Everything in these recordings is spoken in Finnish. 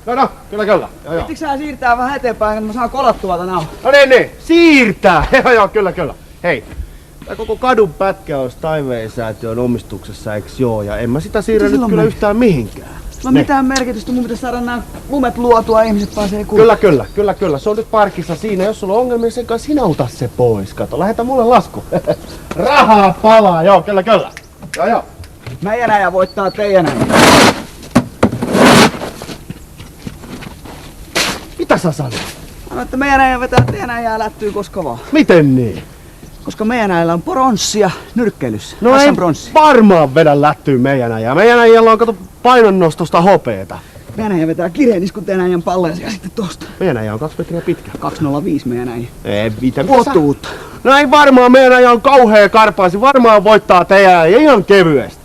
No, kyllä. Joo. Pittikö sä siirtää vähän eteenpäin, että mä saan kolattua tän auton? No niin, siirtää! Joo, kyllä. Hei, tää koko kadun pätkä on Steinway-säätiön omistuksessa, eiks joo? Ja en mä sitä siirrä nyt kyllä yhtään mihinkään. No mitään merkitystä, mun pitäisi saada nää lumet luotua, ihmiset pääsee kuulemaan. Kyllä. Se on nyt parkissa siinä. Jos sulla on ongelmia sen kanssa, sinä ota se pois. Kato, lähetä mulle lasku. Rahaa palaa, joo, kyllä. Joo. Meidän äijä voittaa teidän äijä. Mitä sä sanoit? Sanoin, että meidän äijä vetää teidän äijää lättyy koska vaan. Miten niin? Koska meidän äijällä on pronssia nyrkkeilyssä. No ei pronssi. varmaan vedä lättyy meidän äijää. Meidän äijällä on kato painonnostosta hopeeta. Meidän äijä vetää kireenis kun teidän äijän palleisia sitten tosta. Meidän äijä on 2 metriä pitkä. 205 meidän äijä. Ei, mitä Otuutta. No ei varmaan, meidän äijä on kauhea karpaasi. Varmaan voittaa teidän äijä ihan kevyesti.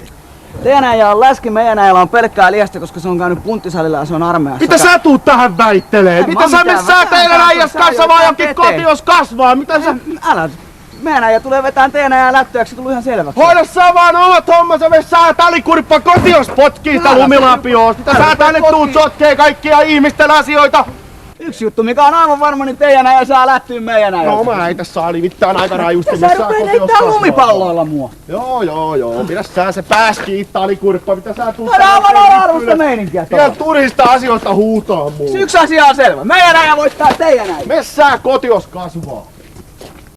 Teidän äijä on läski, meidän äijällä on pelkkää liästä, koska se on käynyt punttisalilla ja se on armeijassa. Mitä sä tuut tähän väittelee? Mitä sä teidän äijäs kanssa vaan jonkin kotios kasvaa? Mitä sä... Älä. Meidän äijä tulee vetään teidän äijää lättyäksi, se tullut ihan selväksi. Hoida sä vaan omat hommansa, me saa talikurppa kotios potkii sitä lumilapioos. Mitä sä tänne tuut sotkee kaikkia ihmisten asioita? Yksi juttu, mikä on aivan varma, niin teidän äijä saa lättyä meidän äijä. No mä äitä saa nimittäin aika rajusti, missä saa kotios kasvaa. Lumipalloilla mua. Joo. Pidä sä se pääski talikurppa, mitä sä tuut... Täällä on aivan arvosta meininkiä tuolla. Vielä turista asioista huutaa mulle. Yksi asia on selvä, meidän äijä voittaa teidän äijä. Me sää kotios kasvaa.